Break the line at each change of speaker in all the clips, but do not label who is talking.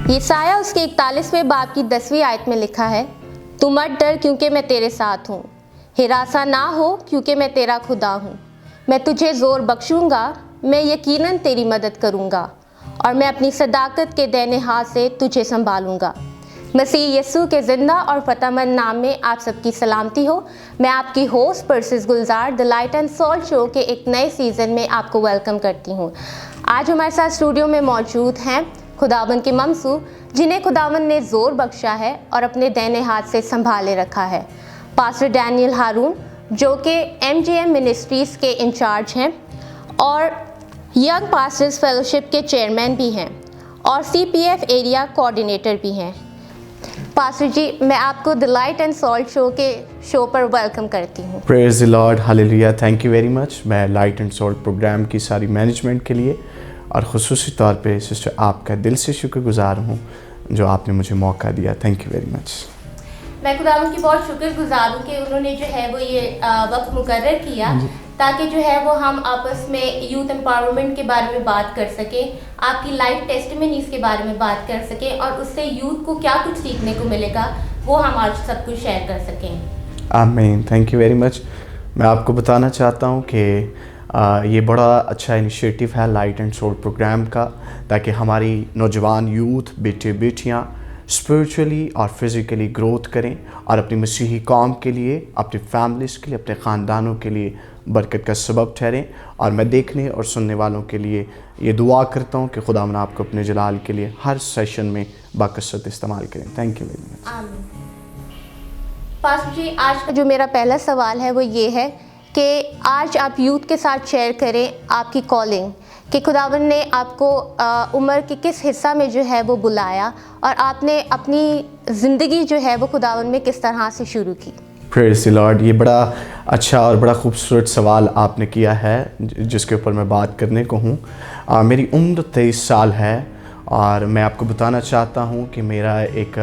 یسایہ اس کے 41ویں باب کی 10ویں آیت میں لکھا ہے، تو مت ڈر کیونکہ میں تیرے ساتھ ہوں، ہراساں نہ ہو کیونکہ میں تیرا خدا ہوں، میں تجھے زور بخشوں گا، میں یقیناً تیری مدد کروں گا اور میں اپنی صداقت کے دائیں ہاتھ سے تجھے سنبھالوں گا۔ مسیح یسوع کے زندہ اور فتح مند نام میں آپ سب کی سلامتی ہو۔ میں آپ کی host Persis Gulzar the light and salt show کے ایک نئے سیزن میں آپ کو ویلکم کرتی ہوں۔ آج ہمارے ساتھ اسٹوڈیو میں موجود ہیں خداوند کے ممسو، جنہیں خداوند نے زور بخشا ہے اور اپنے دائیں ہاتھ سے سنبھالے رکھا ہے، پاسٹر ڈینیل ہارون جو کہ MGM منسٹریز کے انچارج ہیں اور ینگ پاسٹرز فیلوشپ کے چیئرمین بھی ہیں اور CPF ایریا کوآرڈینیٹر بھی ہیں۔ پاسٹر جی، میں آپ کو the light and salt show پر ویلکم کرتی ہوں۔
Praise the Lord, hallelujah, thank you very much. میں لائٹ اینڈ سالٹ پروگرام کی ساری مینجمنٹ کے لیے اور خصوصی طور پہ سسٹر آپ کا دل سے شکر گزار ہوں جو آپ نے مجھے موقع دیا۔ Thank you very much.
میں خداوند کی بہت شکر گزار ہوں کہ انہوں نے جو ہے وہ یہ وقت مقرر کیا تاکہ جو ہے وہ ہم آپس میں یوتھ امپاورمنٹ کے بارے میں بات کر سکیں، آپ کی لائف ٹیسٹیمنیز کے بارے میں بات کر سکیں اور اس سے یوتھ کو کیا کچھ سیکھنے کو ملے گا وہ ہم آج سب کچھ شیئر کر سکیں۔
آمین، تھینک یو ویری مچ۔ میں آپ کو بتانا چاہتا ہوں کہ یہ بڑا اچھا انیشیٹو ہے لائٹ اینڈ سالٹ پروگرام کا، تاکہ ہماری نوجوان یوتھ، بیٹے بیٹیاں اسپرچولی اور فزیکلی گروتھ کریں اور اپنی مسیحی قوم کے لیے، اپنی فیملیز کے لیے، اپنے خاندانوں کے لیے برکت کا سبب ٹھہریں۔ اور میں دیکھنے اور سننے والوں کے لیے یہ دعا کرتا ہوں کہ خداوند آپ کو اپنے جلال کے لیے ہر سیشن میں باکثرت استعمال کریں۔ تھینک یو ویری مچ۔
آمین۔ پاسٹر جی، آج کا جو میرا پہلا سوال ہے وہ یہ ہے کہ آج آپ یوتھ کے ساتھ شیئر کریں آپ کی کالنگ، کہ خداوند نے آپ کو عمر کے کس حصہ میں جو ہے وہ بلایا اور آپ نے اپنی زندگی جو ہے وہ خداوند میں کس طرح سے شروع کی۔
پریز دی لارڈ، یہ بڑا اچھا اور بڑا خوبصورت سوال آپ نے کیا ہے جس کے اوپر میں بات کرنے کو ہوں۔ میری عمر 23 سال ہے اور میں آپ کو بتانا چاہتا ہوں کہ میرا ایک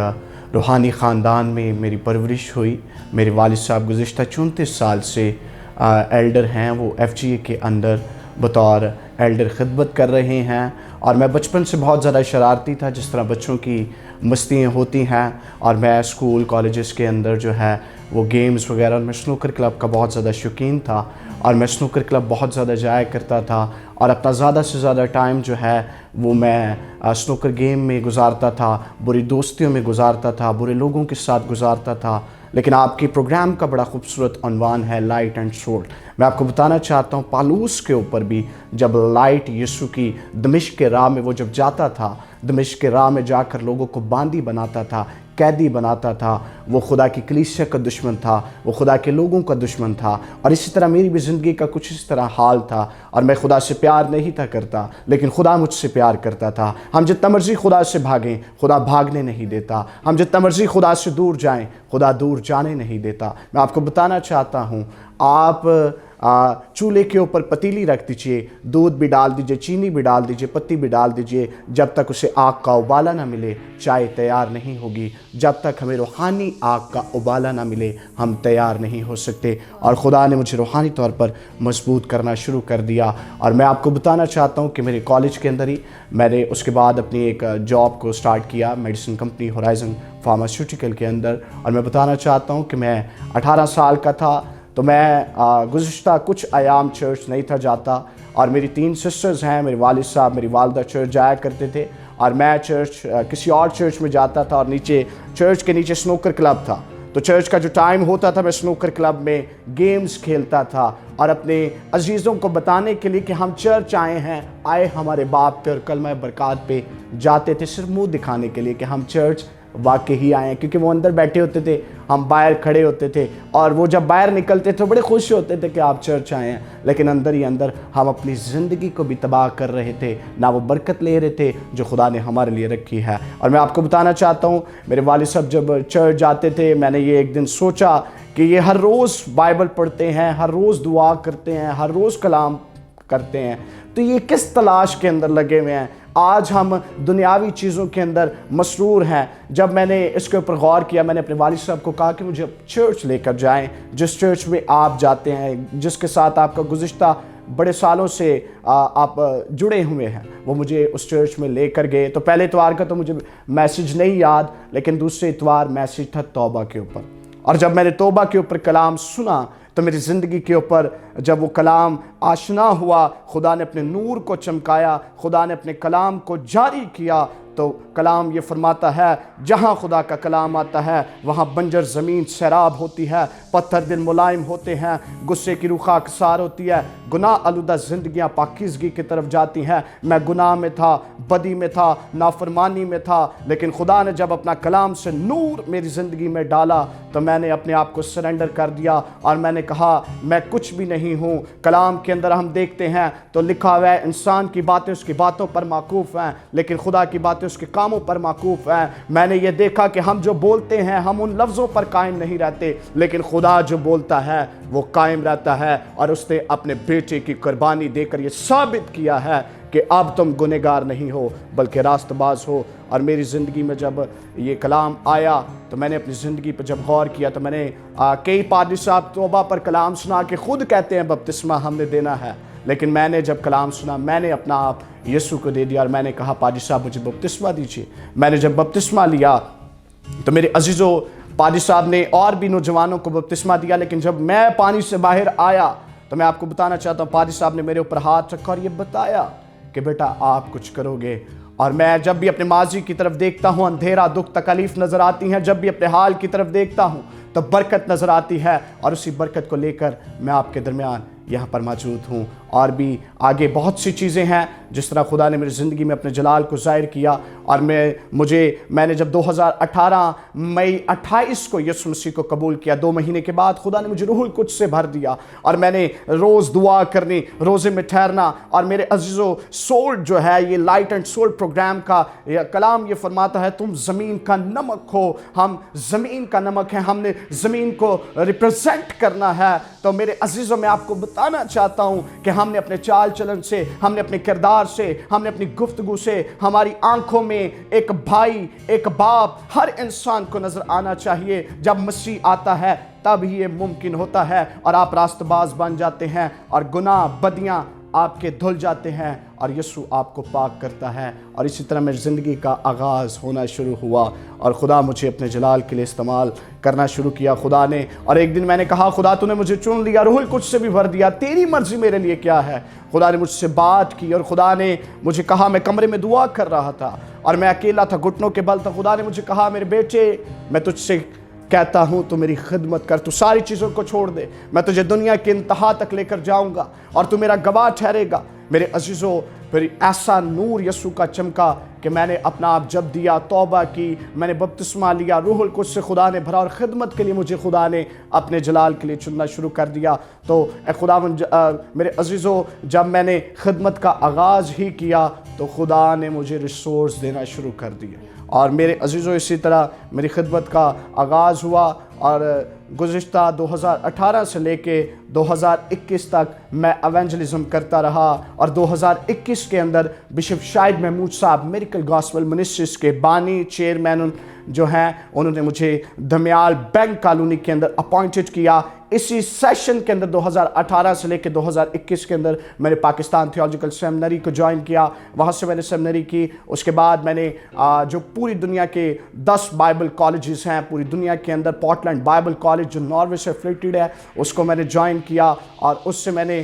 روحانی خاندان میں میری پرورش ہوئی۔ میرے والد صاحب گزشتہ 34 سال سے ایلڈر ہیں، وہ FGA کے اندر بطور ایلڈر خدمت کر رہے ہیں، اور میں بچپن سے بہت زیادہ شرارتی تھا، جس طرح بچوں کی مستیاں ہوتی ہیں، اور میں اسکول کالجز کے اندر جو ہے وہ گیمز وغیرہ، اور میں سنوکر کلب کا بہت زیادہ شوقین تھا اور میں سنوکر کلب بہت زیادہ جایا کرتا تھا اور اپنا زیادہ سے زیادہ ٹائم جو ہے وہ میں سنوکر گیم میں گزارتا تھا، بری دوستیوں میں گزارتا تھا، برے لوگوں کے ساتھ گزارتا تھا۔ لیکن آپ کی پروگرام کا بڑا خوبصورت عنوان ہے لائٹ اینڈ سالٹ۔ میں آپ کو بتانا چاہتا ہوں پالوس کے اوپر بھی جب لائٹ یسوع کی دمشق کے راہ میں وہ جب جاتا تھا، دمشق کے راہ میں جا کر لوگوں کو باندی بناتا تھا، قیدی بناتا تھا، وہ خدا کی کلیسیا کا دشمن تھا، وہ خدا کے لوگوں کا دشمن تھا۔ اور اسی طرح میری بھی زندگی کا کچھ اس طرح حال تھا، اور میں خدا سے پیار نہیں تھا کرتا، لیکن خدا مجھ سے پیار کرتا تھا۔ ہم جتنا مرضی خدا سے بھاگیں، خدا بھاگنے نہیں دیتا۔ ہم جتنا مرضی خدا سے دور جائیں، خدا دور جانے نہیں دیتا۔ میں آپ کو بتانا چاہتا ہوں، آپ چولہے کے اوپر پتیلی رکھ دیجئے، دودھ بھی ڈال دیجئے، چینی بھی ڈال دیجئے، پتی بھی ڈال دیجئے، جب تک اسے آگ کا ابالا نہ ملے چائے تیار نہیں ہوگی۔ جب تک ہمیں روحانی آگ کا ابالا نہ ملے ہم تیار نہیں ہو سکتے۔ اور خدا نے مجھے روحانی طور پر مضبوط کرنا شروع کر دیا، اور میں آپ کو بتانا چاہتا ہوں کہ میرے کالج کے اندر ہی میں نے اس کے بعد اپنی ایک جاب کو سٹارٹ کیا میڈیسن کمپنی ہورائزن فارماسیوٹیکل کے اندر۔ اور میں بتانا چاہتا ہوں کہ میں 18 سال کا تھا تو میں گزشتہ کچھ ایام چرچ نہیں تھا جاتا، اور میری 3 سسٹرز ہیں، میرے والد صاحب، میری والدہ چرچ جایا کرتے تھے، اور میں چرچ کسی اور چرچ میں جاتا تھا، اور نیچے چرچ کے نیچے سنوکر کلب تھا، تو چرچ کا جو ٹائم ہوتا تھا میں سنوکر کلب میں گیمز کھیلتا تھا، اور اپنے عزیزوں کو بتانے کے لیے کہ ہم چرچ آئے ہیں، آئے ہمارے باپ پہ اور کلمہ برکات پہ جاتے تھے، صرف منہ دکھانے کے لیے کہ ہم چرچ واقعی ہی آئے ہیں، کیونکہ وہ اندر بیٹھے ہوتے تھے، ہم باہر کھڑے ہوتے تھے، اور وہ جب باہر نکلتے تھے بڑے خوش ہوتے تھے کہ آپ چرچ آئے ہیں، لیکن اندر ہی اندر ہم اپنی زندگی کو بھی تباہ کر رہے تھے، نہ وہ برکت لے رہے تھے جو خدا نے ہمارے لیے رکھی ہے۔ اور میں آپ کو بتانا چاہتا ہوں، میرے والد صاحب جب چرچ جاتے تھے، میں نے یہ ایک دن سوچا کہ یہ ہر روز بائبل پڑھتے ہیں، ہر روز دعا کرتے ہیں، ہر روز کلام کرتے ہیں، تو یہ کس تلاش کے اندر لگے ہوئے ہیں؟ آج ہم دنیاوی چیزوں کے اندر مسرور ہیں۔ جب میں نے اس کے اوپر غور کیا، میں نے اپنے والد صاحب کو کہا کہ مجھے چرچ لے کر جائیں، جس چرچ میں آپ جاتے ہیں، جس کے ساتھ آپ کا گزشتہ بڑے سالوں سے آپ جڑے ہوئے ہیں، وہ مجھے اس چرچ میں لے کر گئے۔ تو پہلے اتوار کا تو مجھے میسیج نہیں یاد، لیکن دوسرے اتوار میسیج تھا توبہ کے اوپر، اور جب میں نے توبہ کے اوپر کلام سنا تو میری زندگی کے اوپر جب وہ کلام آشنا ہوا، خدا نے اپنے نور کو چمکایا، خدا نے اپنے کلام کو جاری کیا۔ تو کلام یہ فرماتا ہے جہاں خدا کا کلام آتا ہے وہاں بنجر زمین سیراب ہوتی ہے، پتھر دل ملائم ہوتے ہیں، غصے کی روح خاکسار ہوتی ہے، گناہ آلودہ زندگیاں پاکیزگی کی طرف جاتی ہیں۔ میں گناہ میں تھا، بدی میں تھا، نافرمانی میں تھا، لیکن خدا نے جب اپنا کلام سے نور میری زندگی میں ڈالا تو میں نے اپنے آپ کو سرنڈر کر دیا، اور میں نے کہا میں کچھ بھی نہیں ہوں۔ کلام کے اندر ہم دیکھتے ہیں تو لکھا ہوا ہے انسان کی باتیں اس کی باتوں پر موقوف ہیں، لیکن خدا کی باتیں اس کے کاموں پر موقوف ہیں۔ میں نے یہ دیکھا کہ ہم جو بولتے ہیں ہم ان لفظوں پر قائم نہیں رہتے، لیکن خدا جو بولتا ہے وہ قائم رہتا ہے، اور اس نے اپنے بیٹے کی قربانی دے کر یہ ثابت کیا ہے کہ اب تم گنہگار نہیں ہو بلکہ راست باز ہو۔ اور میری زندگی میں جب یہ کلام آیا تو میں نے اپنی زندگی پر جب غور کیا تو میں نے کئی پادری صاحب توبہ پر کلام سنا کہ خود کہتے ہیں بپتسمہ ہم نے دینا ہے، لیکن میں نے جب کلام سنا میں نے اپنا آپ یسوع کو دے دیا، اور میں نے کہا پادری صاحب مجھے بپتسمہ دیجیے۔ میں نے جب بپتسمہ لیا تو میرے عزیزو پادری صاحب نے اور بھی نوجوانوں کو بپتسمہ دیا، لیکن جب میں پانی سے باہر آیا تو میں آپ کو بتانا چاہتا ہوں پادری صاحب نے میرے اوپر ہاتھ رکھا اور یہ بتایا کہ بیٹا آپ کچھ کرو گے۔ اور میں جب بھی اپنے ماضی کی طرف دیکھتا ہوں اندھیرا، دکھ، تکلیف نظر آتی ہیں، جب بھی اپنے حال کی طرف دیکھتا ہوں تو برکت نظر آتی ہے، اور اسی برکت کو لے کر میں آپ کے درمیان یہاں پر موجود ہوں۔ اور بھی آگے بہت سی چیزیں ہیں جس طرح خدا نے میری زندگی میں اپنے جلال کو ظاہر کیا، اور میں نے جب 2018 مئی 28 کو یسوع مسیح کو قبول کیا، 2 مہینے کے بعد خدا نے مجھے روح القدس سے بھر دیا، اور میں نے روز دعا کرنی، روزے میں ٹھہرنا۔ اور میرے عزیزو سولٹ جو ہے یہ لائٹ اینڈ سولٹ پروگرام کا کلام یہ فرماتا ہے تم زمین کا نمک ہو، ہم زمین کا نمک ہیں، ہم نے زمین کو ریپرزینٹ کرنا ہے۔ تو میرے عزیزو میں آپ کو بتانا چاہتا ہوں کہ ہم نے اپنے چال چلن سے، ہم نے اپنے کردار سے، ہم نے اپنی گفتگو سے، ہماری آنکھوں میں ایک بھائی، ایک باپ ہر انسان کو نظر آنا چاہیے۔ جب مسیح آتا ہے تب ہی یہ ممکن ہوتا ہے، اور آپ راست باز بن جاتے ہیں، اور گناہ بدیاں آپ کے دھل جاتے ہیں، اور یسوع آپ کو پاک کرتا ہے۔ اور اسی طرح میری زندگی کا آغاز ہونا شروع ہوا، اور خدا مجھے اپنے جلال کے لیے استعمال کرنا شروع کیا خدا نے۔ اور ایک دن میں نے کہا خدا تو نے مجھے چن لیا، روح القدس سے بھی بھر دیا، تیری مرضی میرے لیے کیا ہے؟ خدا نے مجھ سے بات کی، اور خدا نے مجھے کہا، میں کمرے میں دعا کر رہا تھا اور میں اکیلا تھا، گھٹنوں کے بل تھا، خدا نے مجھے کہا میرے بیٹے میں تجھ سے کہتا ہوں تو میری خدمت کر، تو ساری چیزوں کو چھوڑ دے، میں تجھے دنیا کے انتہا تک لے کر جاؤں گا اور تو میرا گواہ ٹھہرے گا۔ میرے عزیزو پھر ایسا نور یسوع کا چمکا کہ میں نے اپنا آپ جب دیا، توبہ کی، میں نے بپتسمہ لیا، روح القدس سے خدا نے بھرا، اور خدمت کے لیے مجھے خدا نے اپنے جلال کے لیے چننا شروع کر دیا۔ تو اے خداوند میرے عزیزو جب میں نے خدمت کا آغاز ہی کیا تو خدا نے مجھے ریسورس دینا شروع کر دیا، اور میرے عزیزو اسی طرح میری خدمت کا آغاز ہوا، اور گزشتہ 2018 سے لے کے 2021 تک میں ایونجلزم کرتا رہا، اور 2021 کے اندر بشپ شاہد محمود صاحب میریکل گاسپل منسٹریز کے بانی چیئرمین جو ہیں انہوں نے مجھے دھمیال بینک کالونی کے اندر اپوائنٹڈ کیا۔ اسی سیشن کے اندر 2018 سے لے کے 2021 کے اندر میں نے پاکستان تھیولوجیکل سیمنری کو جوائن کیا، وہاں سے میں نے سیمنری کی۔ اس کے بعد میں نے جو پوری دنیا کے 10 بائبل کالجز ہیں پوری دنیا کے اندر، پورٹلینڈ بائبل کالج جو ناروے سے افلیٹڈ ہے اس کو میں نے جوائن کیا، اور اس سے میں نے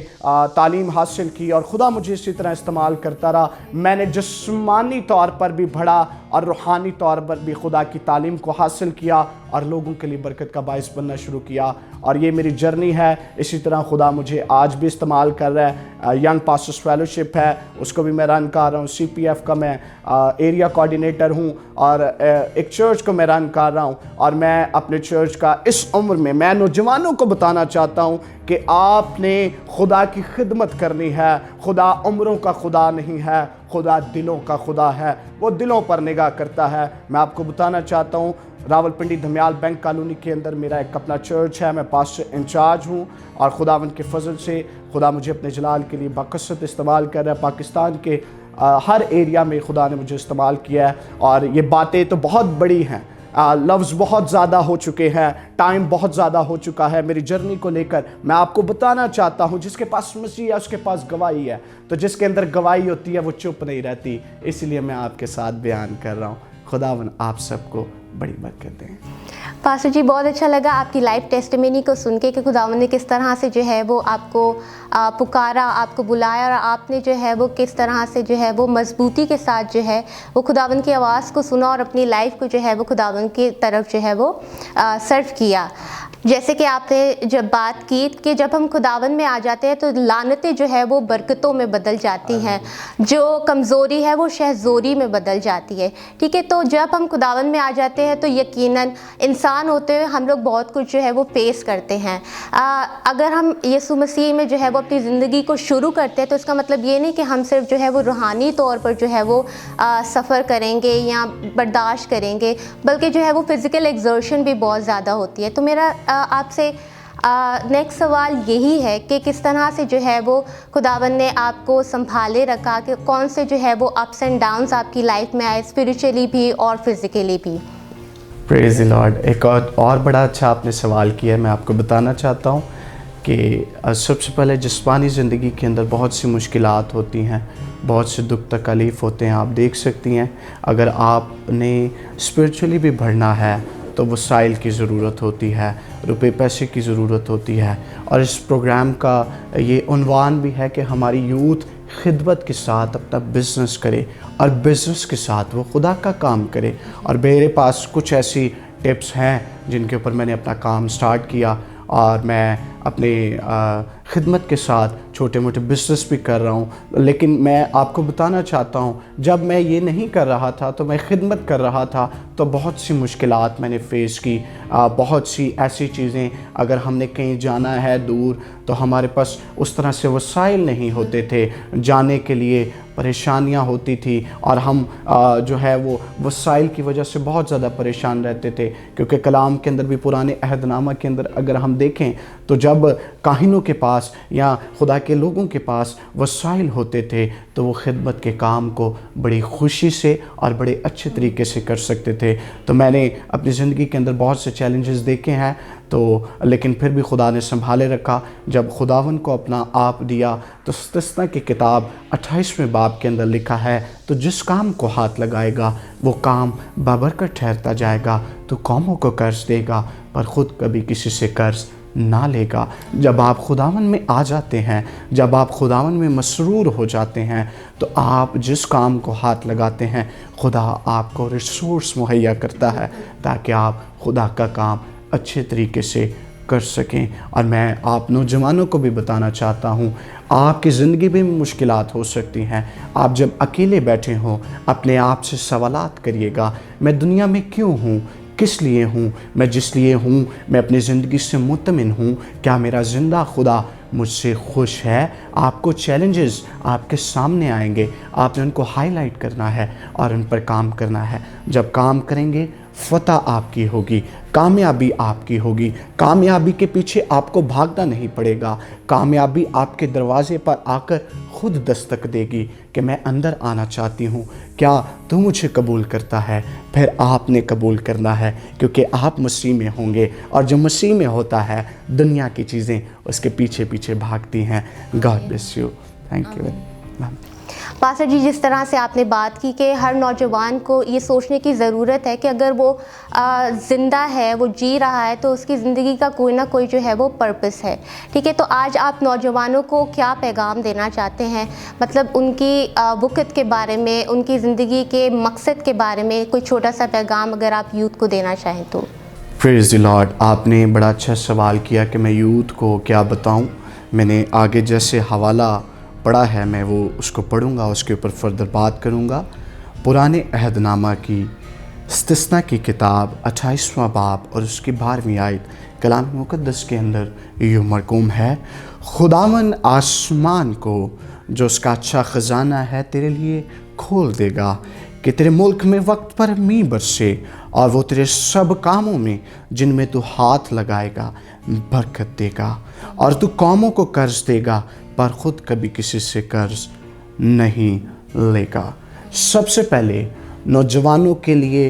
تعلیم حاصل کی، اور خدا مجھے اسی طرح استعمال کرتا رہا۔ میں نے جسمانی طور پر بھی بڑھا اور روحانی طور پر بھی خدا کی تعلیم کو حاصل کیا، اور لوگوں کے لیے برکت کا باعث بننا شروع کیا، اور یہ میری جرنی ہے۔ اسی طرح خدا مجھے آج بھی استعمال کر رہا ہے۔ ینگ پاسٹرز فیلوشپ ہے، اس کو بھی میں رن کر رہا ہوں، سی پی ایف کا میں ایریا کوآرڈینیٹر ہوں، اور ایک چرچ کو میں رن کر رہا ہوں۔ اور میں اپنے چرچ کا اس عمر میں نوجوانوں کو بتانا چاہتا ہوں کہ آپ نے خدا کی خدمت کرنی ہے۔ خدا عمروں کا خدا نہیں ہے، خدا دلوں کا خدا ہے، وہ دلوں پر نگاہ کرتا ہے۔ میں آپ کو بتانا چاہتا ہوں راول پنڈی دھمیال بینک کالونی کے اندر میرا ایک اپنا چرچ ہے، میں پاسٹر انچارج ہوں، اور خداوند کے فضل سے خدا مجھے اپنے جلال کے لیے بکثرت استعمال کر رہا ہے۔ پاکستان کے ہر ایریا میں خدا نے مجھے استعمال کیا ہے، اور یہ باتیں تو بہت بڑی ہیں، لفظ بہت زیادہ ہو چکے ہیں، ٹائم بہت زیادہ ہو چکا ہے میری جرنی کو لے کر. میں آپ کو بتانا چاہتا ہوں جس کے پاس مسیح ہے اس کے پاس گواہی ہے. تو جس کے اندر گواہی ہوتی ہے وہ چپ نہیں رہتی. اس لیے میں آپ کے ساتھ بیان کر رہا ہوں. خداوند آپ سب کو بڑی برکت دیں.
پاسٹر جی بہت اچھا لگا آپ کی لائف ٹیسٹیمنی کو سن کے کہ خداوند نے کس طرح سے جو ہے وہ آپ کو پکارا، آپ کو بلایا، اور آپ نے جو ہے وہ کس طرح سے جو ہے وہ مضبوطی کے ساتھ جو ہے وہ خداوند کی آواز کو سنا اور اپنی لائف کو جو ہے وہ خداوند کی طرف جو ہے وہ سرو کیا. جیسے کہ آپ نے جب بات کی کہ جب ہم خداوند میں آ جاتے ہیں تو لعنتیں جو ہے وہ برکتوں میں بدل جاتی ہیں، جو کمزوری ہے وہ شہزوری میں بدل جاتی ہے. ٹھیک ہے، تو جب ہم خداوند میں آ جاتے ہیں تو یقیناً انسان ہوتے ہوئے ہم لوگ بہت کچھ جو ہے وہ فیس کرتے ہیں. اگر ہم یسوع مسیح میں جو ہے وہ اپنی زندگی کو شروع کرتے ہیں تو اس کا مطلب یہ نہیں کہ ہم صرف جو ہے وہ روحانی طور پر جو ہے وہ سفر کریں گے یا برداشت کریں گے، بلکہ جو ہے وہ فزیکل ایگزرشن بھی بہت زیادہ ہوتی ہے. تو میرا آپ سے نیکسٹ سوال یہی ہے کہ کس طرح سے جو ہے وہ خداوند نے آپ کو سنبھالے رکھا، کہ کون سے جو ہے وہ اپس اینڈ ڈاؤنس آپ کی لائف میں آئے، اسپریچولی بھی اور فزیکلی بھی.
پریز دی لارڈ. ایک اور بڑا اچھا آپ نے سوال کیا ہے. میں آپ کو بتانا چاہتا ہوں کہ سب سے پہلے جسمانی زندگی کے اندر بہت سی مشکلات ہوتی ہیں، بہت سے دکھ تکلیف ہوتے ہیں. آپ دیکھ سکتی ہیں اگر آپ نے اسپریچولی بھی بڑھنا ہے تو وسائل کی ضرورت ہوتی ہے، روپے پیسے کی ضرورت ہوتی ہے. اور اس پروگرام کا یہ عنوان بھی ہے کہ ہماری یوتھ خدمت کے ساتھ اپنا بزنس کرے اور بزنس کے ساتھ وہ خدا کا کام کرے. اور میرے پاس کچھ ایسی ٹپس ہیں جن کے اوپر میں نے اپنا کام سٹارٹ کیا، اور میں اپنے خدمت کے ساتھ چھوٹے موٹے بزنس بھی کر رہا ہوں. لیکن میں آپ کو بتانا چاہتا ہوں جب میں یہ نہیں کر رہا تھا تو میں خدمت کر رہا تھا تو بہت سی مشکلات میں نے فیس کی. بہت سی ایسی چیزیں، اگر ہم نے کہیں جانا ہے دور تو ہمارے پاس اس طرح سے وسائل نہیں ہوتے تھے، جانے کے لیے پریشانیاں ہوتی تھی، اور ہم جو ہے وہ وسائل کی وجہ سے بہت زیادہ پریشان رہتے تھے. کیونکہ کلام کے اندر بھی پرانے عہد نامہ کے اندر اگر ہم دیکھیں تو جب کاہنوں کے پاس یا خدا کے لوگوں کے پاس وسائل ہوتے تھے تو وہ خدمت کے کام کو بڑی خوشی سے اور بڑے اچھے طریقے سے کر سکتے تھے. تو میں نے اپنی زندگی کے اندر بہت سے چیلنجز دیکھے ہیں، لیکن پھر بھی خدا نے سنبھالے رکھا. جب خداوند کو اپنا آپ دیا تو استثنا کی کتاب 28ویں باب کے اندر لکھا ہے، تو جس کام کو ہاتھ لگائے گا وہ کام بابرکت ٹھہرتا جائے گا. تو قوموں کو قرض دے گا پر خود کبھی کسی سے قرض نہ لے گا. جب آپ خداوند میں آ جاتے ہیں، جب آپ خداوند میں مسرور ہو جاتے ہیں تو آپ جس کام کو ہاتھ لگاتے ہیں خدا آپ کو ریسورس مہیا کرتا ہے تاکہ آپ خدا کا کام اچھے طریقے سے کر سکیں. اور میں آپ نوجوانوں کو بھی بتانا چاہتا ہوں، آپ کی زندگی میں مشکلات ہو سکتی ہیں. آپ جب اکیلے بیٹھے ہوں اپنے آپ سے سوالات کریے گا، میں دنیا میں کیوں ہوں، کس لیے ہوں، میں جس لیے ہوں میں اپنی زندگی سے مطمئن ہوں، کیا میرا زندہ خدا مجھ سے خوش ہے. آپ کو چیلنجز آپ کے سامنے آئیں گے، آپ نے ان کو ہائی لائٹ کرنا ہے اور ان پر کام کرنا ہے. جب کام کریں گے فتح آپ کی ہوگی، کامیابی آپ کی ہوگی. کامیابی کے پیچھے آپ کو بھاگنا نہیں پڑے گا. کامیابی آپ کے دروازے پر آ کر خود دستک دے گی کہ میں اندر آنا چاہتی ہوں، کیا تو مجھے قبول کرتا ہے. پھر آپ نے قبول کرنا ہے کیونکہ آپ مسیح میں ہوں گے، اور جو مسیح میں ہوتا ہے دنیا کی چیزیں اس کے پیچھے پیچھے بھاگتی ہیں. God bless you. Thank you.
Pastor ji جس طرح سے آپ نے بات کی کہ ہر نوجوان کو یہ سوچنے کی ضرورت ہے کہ اگر وہ زندہ ہے، وہ جی رہا ہے، تو اس کی زندگی کا کوئی نہ کوئی جو ہے وہ پرپس ہے. ٹھیک ہے، تو آج آپ نوجوانوں کو کیا پیغام دینا چاہتے ہیں، مطلب ان کی وقت کے بارے میں، ان کی زندگی کے مقصد کے بارے میں کوئی چھوٹا سا پیغام اگر آپ یوتھ کو دینا چاہیں تو؟
پریز دی لارڈ. آپ نے بڑا اچھا سوال کیا کہ میں یوتھ کو کیا بتاؤں. میں نے آگے جیسے حوالہ پڑھا ہے میں وہ اس کو پڑھوں گا، اس کے اوپر فردر بات کروں گا. پرانے عہد نامہ کی استثنا کی کتاب 28واں باب اور اس کی 12ویں آیت کلام مقدس کے اندر یہ مرقوم ہے، خداوند آسمان کو جو اس کا اچھا خزانہ ہے تیرے لیے کھول دے گا کہ تیرے ملک میں وقت پر می برسے، اور وہ تیرے سب کاموں میں جن میں تو ہاتھ لگائے گا برکت دے گا. اور تو قوموں کو قرض دے گا پر خود کبھی کسی سے قرض نہیں لے گا. سب سے پہلے نوجوانوں کے لیے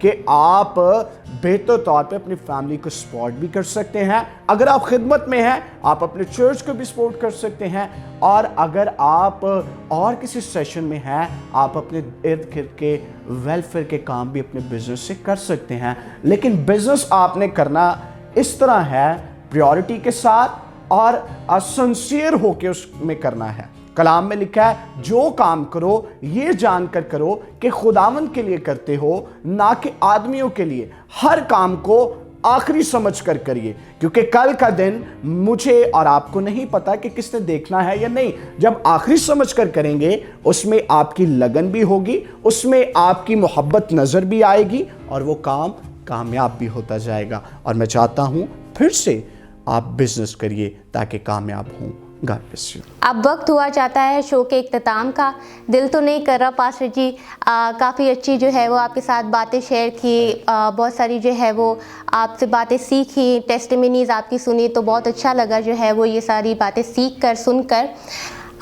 کہ آپ بہتر طور پہ اپنی فیملی کو سپورٹ بھی کر سکتے ہیں. اگر آپ خدمت میں ہیں آپ اپنے چرچ کو بھی سپورٹ کر سکتے ہیں, اور اگر آپ اور کسی سیشن میں ہیں آپ اپنے ارد گرد کے ویلفیئر کے کام بھی اپنے بزنس سے کر سکتے ہیں. لیکن بزنس آپ نے کرنا اس طرح ہے, پریورٹی کے ساتھ اور سنسیئر ہو کے اس میں کرنا ہے. کلام میں لکھا ہے جو کام کرو یہ جان کر کرو کہ خداوند کے لیے کرتے ہو, نہ کہ آدمیوں کے لیے. ہر کام کو آخری سمجھ کر کریے, کیونکہ کل کا دن مجھے اور آپ کو نہیں پتا کہ کس نے دیکھنا ہے یا نہیں. جب آخری سمجھ کر کریں گے اس میں آپ کی لگن بھی ہوگی, اس میں آپ کی محبت نظر بھی آئے گی, اور وہ کام کامیاب بھی ہوتا جائے گا. اور میں چاہتا ہوں پھر سے آپ بزنس کریے تاکہ کامیاب ہوں. God bless you.
اب وقت ہوا چاہتا ہے شو کے اختتام کا. دل تو نہیں کر رہا پاسٹر جی, کافی اچھی جو ہے وہ آپ کے ساتھ باتیں شیئر کی, بہت ساری جو ہے وہ آپ سے باتیں سیکھی, ٹیسٹیمنیز آپ کی سنی, تو بہت اچھا لگا جو ہے وہ یہ ساری باتیں سیکھ کر سن کر.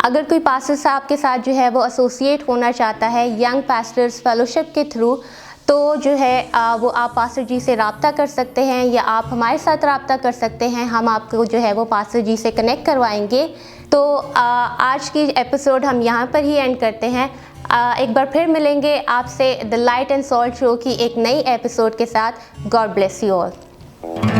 اگر کوئی پاسٹر صاحب کے ساتھ جو ہے وہ ایسوسیٹ ہونا چاہتا ہے ینگ پاسٹرز فیلوشپ کے تھرو, تو جو ہے وہ آپ پاسٹر جی سے رابطہ کر سکتے ہیں, یا آپ ہمارے ساتھ رابطہ کر سکتے ہیں. ہم آپ کو جو ہے وہ پاسٹر جی سے کنیکٹ کروائیں گے. تو آج کی ایپیسوڈ ہم یہاں پر ہی اینڈ کرتے ہیں. ایک بار پھر ملیں گے آپ سے دا لائٹ اینڈ سالٹ شو کی ایک نئی ایپیسوڈ کے ساتھ. God bless you all.